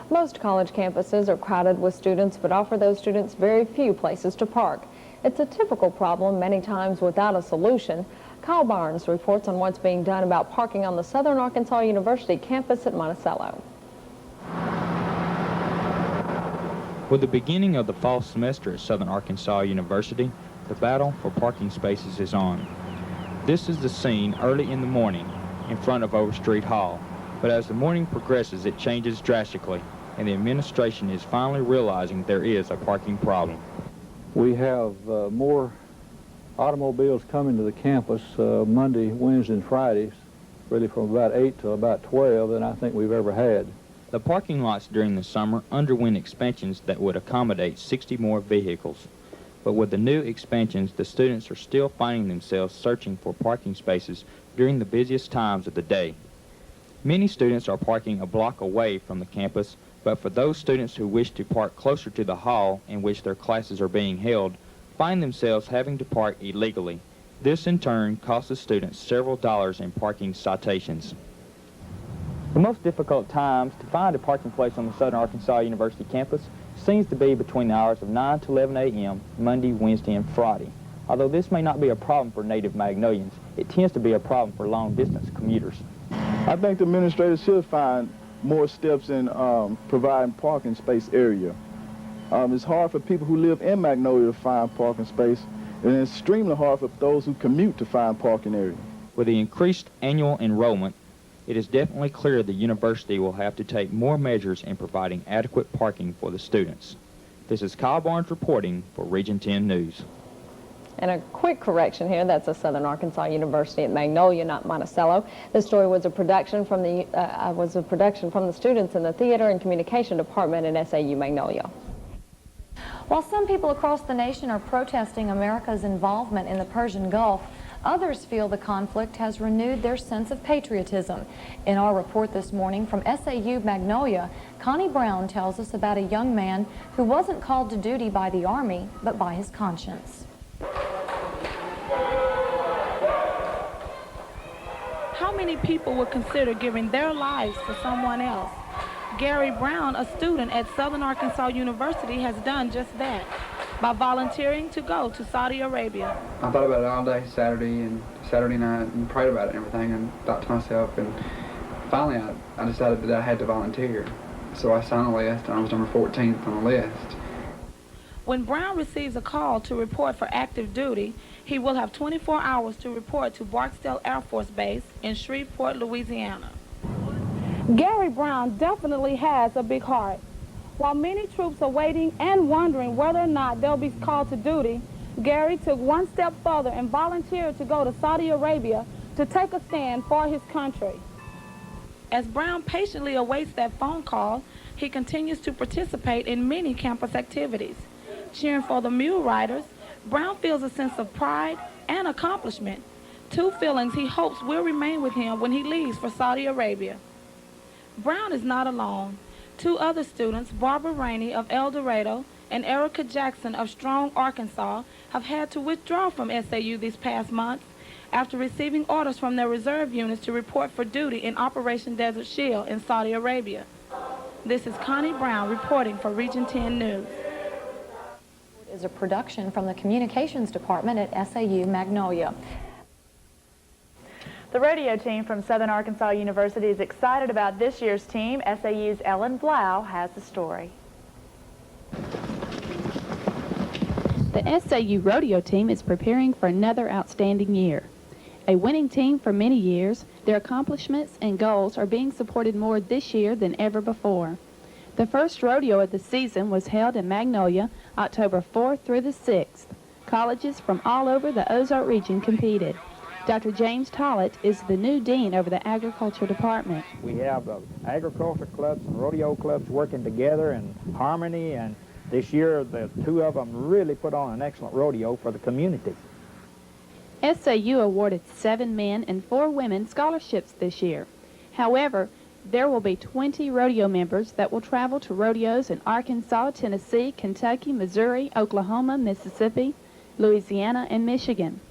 Most college campuses are crowded with students but offer those students very few places to park. It's a typical problem, many times without a solution. Kyle Barnes reports on what's being done about parking on the Southern Arkansas University campus at Monticello. With the beginning of the fall semester at Southern Arkansas University, the battle for parking spaces is on. This is the scene early in the morning in front of Overstreet Hall, but as the morning progresses it changes drastically, and the administration is finally realizing there is a parking problem. We have more automobiles coming to the campus Monday, Wednesday, and Fridays, really from about 8 to about 12 than I think we've ever had. The parking lots during the summer underwent expansions that would accommodate 60 more vehicles. But with the new expansions, the students are still finding themselves searching for parking spaces during the busiest times of the day. Many students are parking a block away from the campus, but for those students who wish to park closer to the hall in which their classes are being held, find themselves having to park illegally. This in turn costs the students several dollars in parking citations. The most difficult times to find a parking place on the Southern Arkansas University campus seems to be between the hours of 9 to 11 a.m. Monday, Wednesday, and Friday. Although this may not be a problem for native Magnolians, it tends to be a problem for long-distance commuters. I think the administrators should find more steps in providing parking space area. It's hard for people who live in Magnolia to find parking space, and it's extremely hard for those who commute to find parking area. With the increased annual enrollment, it is definitely clear the university will have to take more measures in providing adequate parking for the students. This is Kyle Barnes reporting for Region 10 News. And a quick correction here, that's a Southern Arkansas University at Magnolia, not Monticello. This story was a production from the students in the Theater and Communication Department at SAU Magnolia. While some people across the nation are protesting America's involvement in the Persian Gulf, others feel the conflict has renewed their sense of patriotism. In our report this morning from SAU Magnolia, Connie Brown tells us about a young man who wasn't called to duty by the Army, but by his conscience. How many people would consider giving their lives for someone else? Gary Brown, a student at Southern Arkansas University, has done just that by volunteering to go to Saudi Arabia. I thought about it all day, Saturday night, and prayed about it and everything, and thought to myself, and finally I decided that I had to volunteer. So I signed a list, and I was number 14th on the list. When Brown receives a call to report for active duty, he will have 24 hours to report to Barksdale Air Force Base in Shreveport, Louisiana. Gary Brown definitely has a big heart. While many troops are waiting and wondering whether or not they'll be called to duty, Gary took one step further and volunteered to go to Saudi Arabia to take a stand for his country. As Brown patiently awaits that phone call, he continues to participate in many campus activities. Cheering for the mule riders, Brown feels a sense of pride and accomplishment, two feelings he hopes will remain with him when he leaves for Saudi Arabia. Brown is not alone. Two other students, Barbara Rainey of El Dorado and Erica Jackson of Strong, Arkansas, have had to withdraw from SAU these past months after receiving orders from their reserve units to report for duty in Operation Desert Shield in Saudi Arabia. This is Connie Brown reporting for Region 10 News. Is a production from the Communications Department at SAU Magnolia. The rodeo team from Southern Arkansas University is excited about this year's team. SAU's Ellen Blau has the story. The SAU Rodeo team is preparing for another outstanding year. A winning team for many years, their accomplishments and goals are being supported more this year than ever before. The first rodeo of the season was held in Magnolia, October 4th through the 6th. Colleges from all over the Ozark region competed. Dr. James Tollett is the new dean over the Agriculture Department. We have agriculture clubs and rodeo clubs working together in harmony, and this year the two of them really put on an excellent rodeo for the community. SAU awarded 7 men and 4 women scholarships this year. However, there will be 20 rodeo members that will travel to rodeos in Arkansas, Tennessee, Kentucky, Missouri, Oklahoma, Mississippi, Louisiana, and Michigan.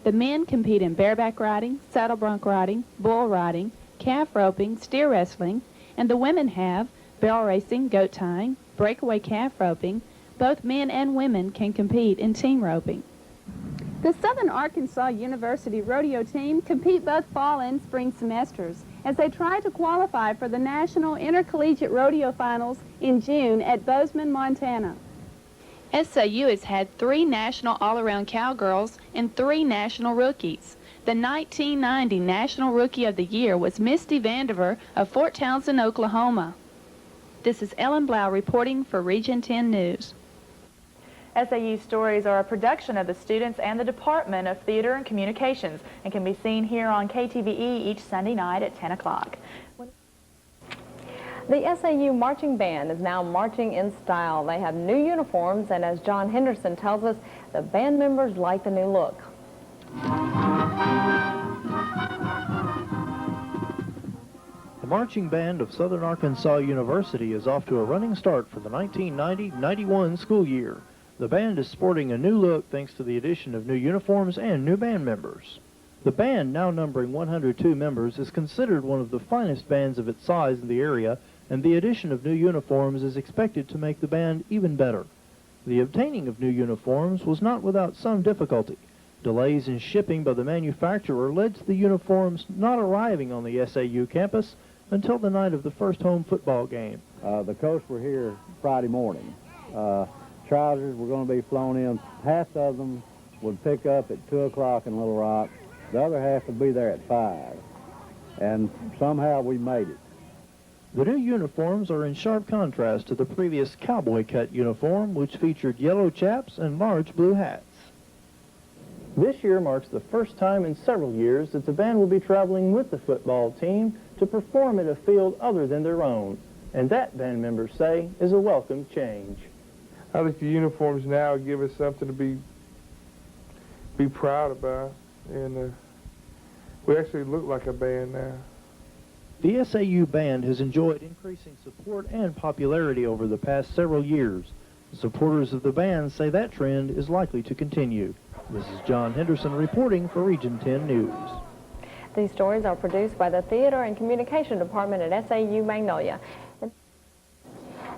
The men compete in bareback riding, saddle bronc riding, bull riding, calf roping, steer wrestling, and the women have barrel racing, goat tying, breakaway calf roping. Both men and women can compete in team roping. The Southern Arkansas University Rodeo team compete both fall and spring semesters as they try to qualify for the National Intercollegiate Rodeo Finals in June at Bozeman, Montana. SAU has had 3 National All-Around Cowgirls and 3 National Rookies. The 1990 National Rookie of the Year was Misty Vandiver of Fort Townsend, Oklahoma. This is Ellen Blau reporting for Region 10 News. SAU Stories are a production of the students and the Department of Theater and Communications and can be seen here on KTVE each Sunday night at 10 o'clock. The SAU Marching Band is now marching in style. They have new uniforms, and as John Henderson tells us, the band members like the new look. The Marching Band of Southern Arkansas University is off to a running start for the 1990-91 school year. The band is sporting a new look thanks to the addition of new uniforms and new band members. The band, now numbering 102 members, is considered one of the finest bands of its size in the area, and the addition of new uniforms is expected to make the band even better. The obtaining of new uniforms was not without some difficulty. Delays in shipping by the manufacturer led to the uniforms not arriving on the SAU campus until the night of the first home football game. The coats were here Friday morning. Trousers were going to be flown in. Half of them would pick up at 2 o'clock in Little Rock. The other half would be there at 5. And somehow we made it. The new uniforms are in sharp contrast to the previous cowboy cut uniform, which featured yellow chaps and large blue hats. This year marks the first time in several years that the band will be traveling with the football team to perform at a field other than their own. And that, band members say, is a welcome change. I think the uniforms now give us something to be proud about, and we actually look like a band now. The SAU band has enjoyed increasing support and popularity over the past several years. The supporters of the band say that trend is likely to continue. This is John Henderson reporting for Region 10 News. These stories are produced by the Theater and Communication Department at SAU Magnolia.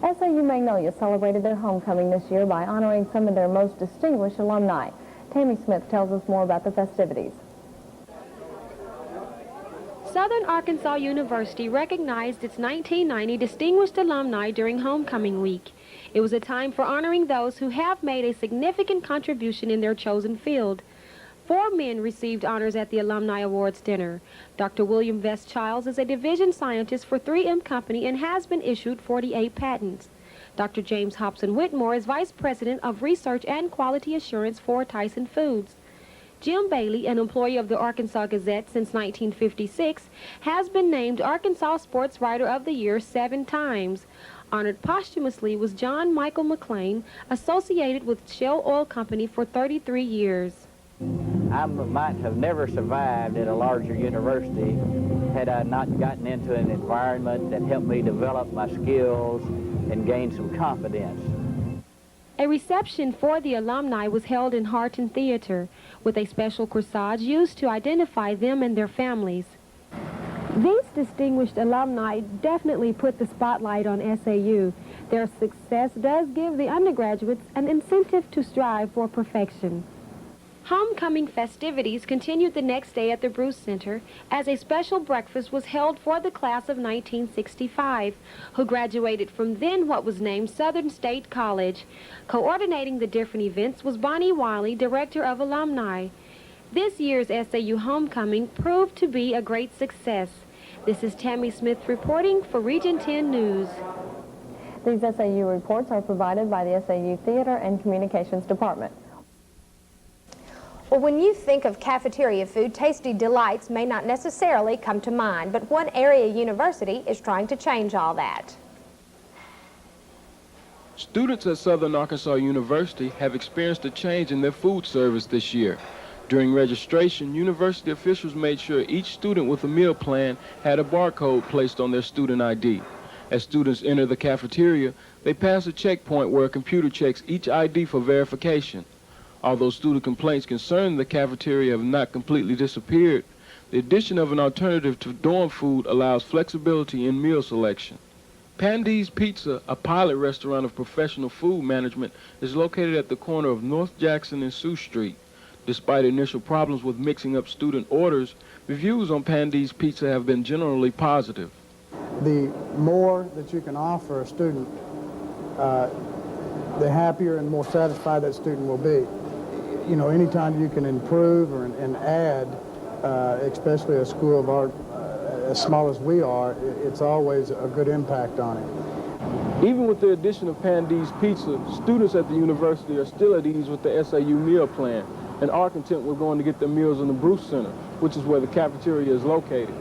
SAU Magnolia celebrated their homecoming this year by honoring some of their most distinguished alumni. Tammy Smith tells us more about the festivities. Southern Arkansas University recognized its 1990 distinguished alumni during homecoming week. It was a time for honoring those who have made a significant contribution in their chosen field. 4 men received honors at the Alumni Awards dinner. Dr. William Vest Childs is a division scientist for 3M Company and has been issued 48 patents. Dr. James Hobson Whitmore is Vice President of Research and Quality Assurance for Tyson Foods. Jim Bailey, an employee of the Arkansas Gazette since 1956, has been named Arkansas Sports Writer of the Year 7 times. Honored posthumously was John Michael McLean, associated with Shell Oil Company for 33 years. I might have never survived at a larger university had I not gotten into an environment that helped me develop my skills and gain some confidence. A reception for the alumni was held in Harton Theater, with a special corsage used to identify them and their families. These distinguished alumni definitely put the spotlight on SAU. Their success does give the undergraduates an incentive to strive for perfection. Homecoming festivities continued the next day at the Bruce Center as a special breakfast was held for the class of 1965, who graduated from then what was named Southern State College. Coordinating the different events was Bonnie Wiley, Director of Alumni. This year's SAU Homecoming proved to be a great success. This is Tammy Smith reporting for Region 10 News. These SAU reports are provided by the SAU Theater and Communications Department. Well, when you think of cafeteria food, tasty delights may not necessarily come to mind, but one area university is trying to change all that. Students at Southern Arkansas University have experienced a change in their food service this year. During registration, university officials made sure each student with a meal plan had a barcode placed on their student ID. As students enter the cafeteria, they pass a checkpoint where a computer checks each ID for verification. Although student complaints concerning the cafeteria have not completely disappeared, the addition of an alternative to dorm food allows flexibility in meal selection. Pandeys Pizza, a pilot restaurant of professional food management, is located at the corner of North Jackson and Sioux Street. Despite initial problems with mixing up student orders, reviews on Pandeys Pizza have been generally positive. The more that you can offer a student, the happier and more satisfied that student will be. You know, anytime you can improve and add, especially a school of art as small as we are, it's always a good impact on it. Even with the addition of Pandeys Pizza, students at the university are still at ease with the SAU meal plan and are content with going to get their meals in the Bruce Center, which is where the cafeteria is located.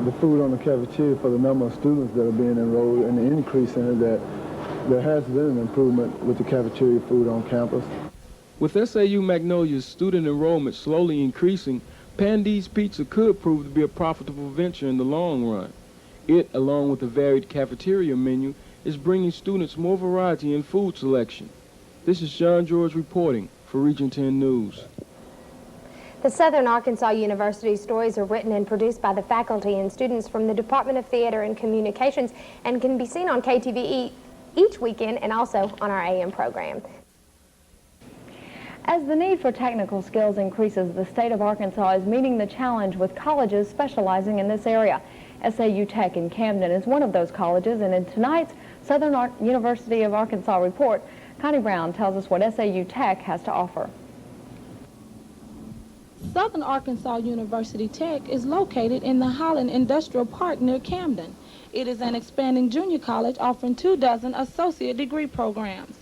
The food on the cafeteria, for the number of students that are being enrolled and the increase in it, that there has been an improvement with the cafeteria food on campus. With SAU Magnolia's student enrollment slowly increasing, Pandeys Pizza could prove to be a profitable venture in the long run. It, along with a varied cafeteria menu, is bringing students more variety in food selection. This is Sean George reporting for Region 10 News. The Southern Arkansas University stories are written and produced by the faculty and students from the Department of Theater and Communications and can be seen on KTVE each weekend and also on our AM program. As the need for technical skills increases, the state of Arkansas is meeting the challenge with colleges specializing in this area. SAU Tech in Camden is one of those colleges, and in tonight's Southern University of Arkansas report, Connie Brown tells us what SAU Tech has to offer. Southern Arkansas University Tech is located in the Holland Industrial Park near Camden. It is an expanding junior college offering 24 associate degree programs.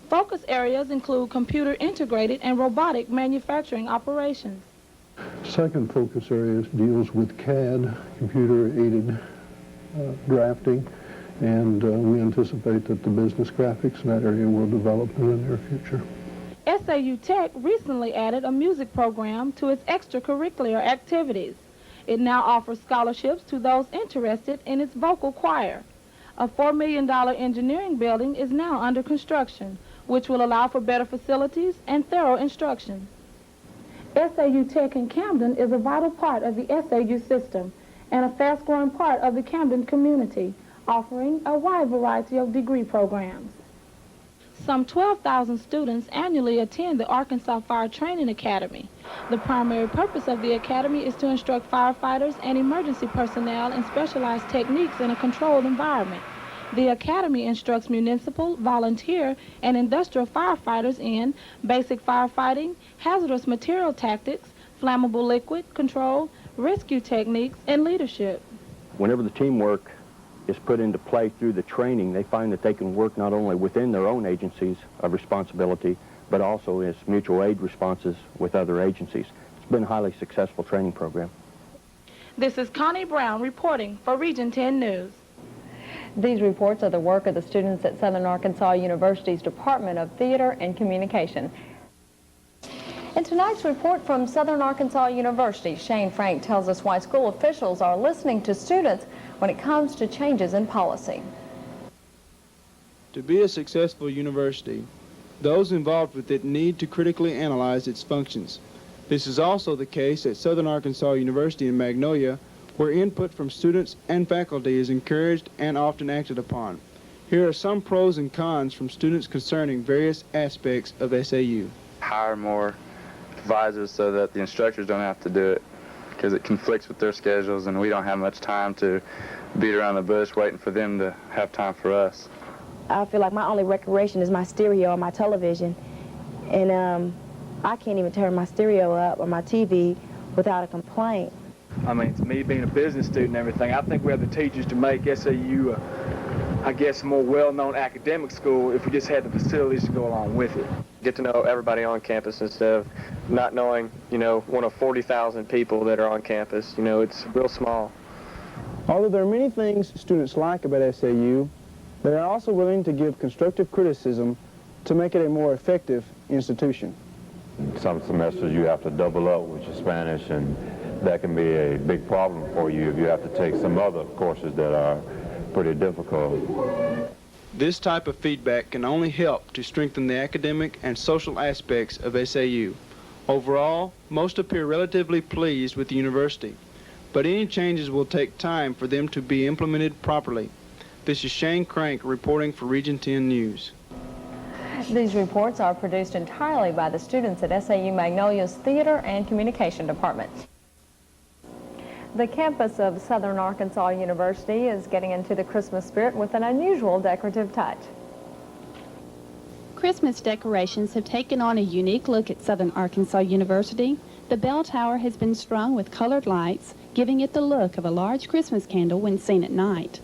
Focus areas include computer integrated and robotic manufacturing operations. Second focus area deals with CAD, computer-aided drafting, and we anticipate that the business graphics in that area will develop in the near future. SAU Tech recently added a music program to its extracurricular activities. It now offers scholarships to those interested in its vocal choir. A $4 million engineering building is now under construction, which will allow for better facilities and thorough instruction. SAU Tech in Camden is a vital part of the SAU system and a fast-growing part of the Camden community, offering a wide variety of degree programs. Some 12,000 students annually attend the Arkansas Fire Training Academy. The primary purpose of the academy is to instruct firefighters and emergency personnel in specialized techniques in a controlled environment. The academy instructs municipal, volunteer, and industrial firefighters in basic firefighting, hazardous material tactics, flammable liquid control, rescue techniques, and leadership. Whenever the teamwork is put into play through the training, they find that they can work not only within their own agencies of responsibility, but also as mutual aid responses with other agencies. It's been a highly successful training program. This is Connie Brown reporting for Region 10 News. These reports are the work of the students at Southern Arkansas University's Department of Theater and Communication. In tonight's report from Southern Arkansas University, Shane Frank tells us why school officials are listening to students when it comes to changes in policy. To be a successful university, those involved with it need to critically analyze its functions. This is also the case at Southern Arkansas University in Magnolia, where input from students and faculty is encouraged and often acted upon. Here are some pros and cons from students concerning various aspects of SAU. Hire more advisors so that the instructors don't have to do it, because it conflicts with their schedules and we don't have much time to beat around the bush waiting for them to have time for us. I feel like my only recreation is my stereo or my television, and I can't even turn my stereo up or my TV without a complaint. I mean, to me, being a business student and everything, I think we have the teachers to make SAU, I guess, a more well-known academic school if we just had the facilities to go along with it. Get to know everybody on campus instead of not knowing, one of 40,000 people that are on campus. It's real small. Although there are many things students like about SAU, they are also willing to give constructive criticism to make it a more effective institution. Some semesters you have to double up with your Spanish, and that can be a big problem for you if you have to take some other courses that are pretty difficult. This type of feedback can only help to strengthen the academic and social aspects of SAU. Overall, most appear relatively pleased with the university, but any changes will take time for them to be implemented properly. This is Shane Crank reporting for Region 10 News. These reports are produced entirely by the students at SAU Magnolia's Theater and Communication Department. The campus of Southern Arkansas University is getting into the Christmas spirit with an unusual decorative touch. Christmas decorations have taken on a unique look at Southern Arkansas University. The bell tower has been strung with colored lights, giving it the look of a large Christmas candle when seen at night.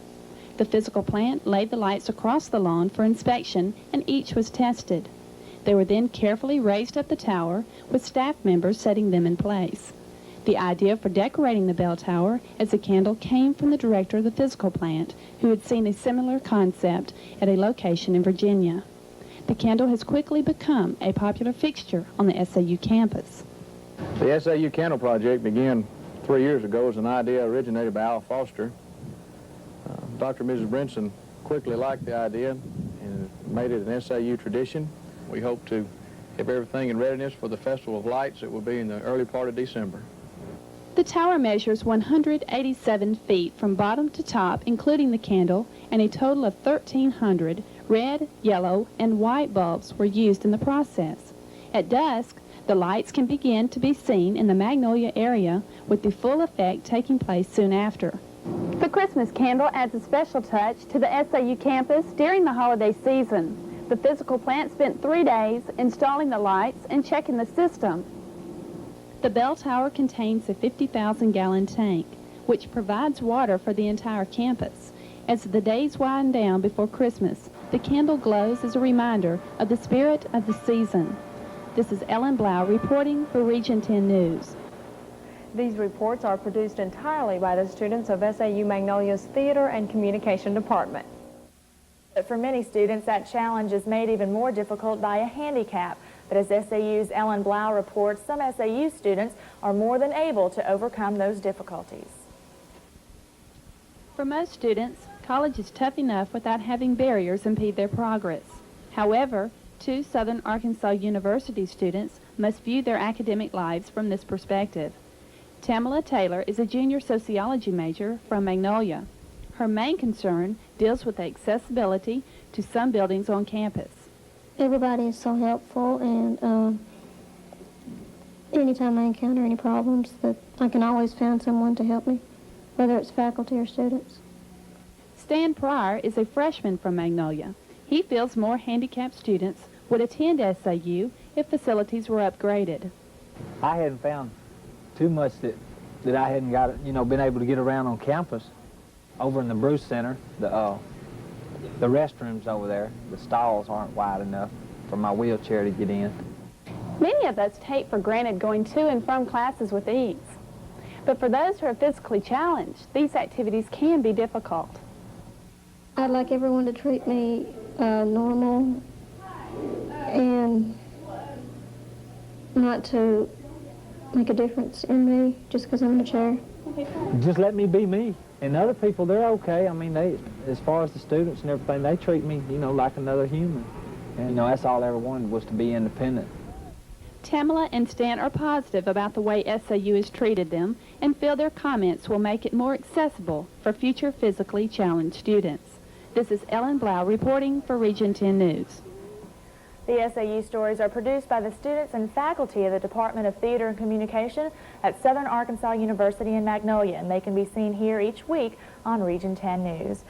The physical plant laid the lights across the lawn for inspection, and each was tested. They were then carefully raised up the tower, with staff members setting them in place. The idea for decorating the bell tower as a candle came from the director of the physical plant, who had seen a similar concept at a location in Virginia. The candle has quickly become a popular fixture on the SAU campus. The SAU Candle project began 3 years ago as an idea originated by Al Foster. Dr. and Mrs. Brinson quickly liked the idea and made it an SAU tradition. We hope to have everything in readiness for the Festival of Lights that will be in the early part of December. The tower measures 187 feet from bottom to top, including the candle, and a total of 1,300 red, yellow, and white bulbs were used in the process. At dusk, the lights can begin to be seen in the Magnolia area, with the full effect taking place soon after. The Christmas candle adds a special touch to the SAU campus during the holiday season. The physical plant spent 3 days installing the lights and checking the system. The bell tower contains a 50,000-gallon tank, which provides water for the entire campus. As the days wind down before Christmas, the candle glows as a reminder of the spirit of the season. This is Ellen Blau reporting for Region 10 News. These reports are produced entirely by the students of SAU Magnolia's Theater and Communication Department. But for many students, that challenge is made even more difficult by a handicap. But as SAU's Ellen Blau reports, some SAU students are more than able to overcome those difficulties. For most students, college is tough enough without having barriers impede their progress. However, 2 Southern Arkansas University students must view their academic lives from this perspective. Tamala Taylor is a junior sociology major from Magnolia. Her main concern deals with the accessibility to some buildings on campus. Everybody is so helpful, and anytime I encounter any problems, that I can always find someone to help me, whether it's faculty or students. Stan Pryor is a freshman from Magnolia. He feels more handicapped students would attend SAU if facilities were upgraded. I hadn't found too much that I hadn't got, been able to get around on campus. Over in the Bruce Center, the restrooms over there, the stalls aren't wide enough for my wheelchair to get in. Many of us take for granted going to and from classes with ease. But for those who are physically challenged, these activities can be difficult. I'd like everyone to treat me normal and not to make a difference in me just because I'm in a chair. Just let me be me. And other people, they're okay. I mean, they, as far as the students and everything, they treat me, like another human. And, that's all I ever wanted, was to be independent. Tamala and Stan are positive about the way SAU has treated them and feel their comments will make it more accessible for future physically challenged students. This is Ellen Blau reporting for Region 10 News. The SAU stories are produced by the students and faculty of the Department of Theater and Communication at Southern Arkansas University in Magnolia, and they can be seen here each week on Region 10 News.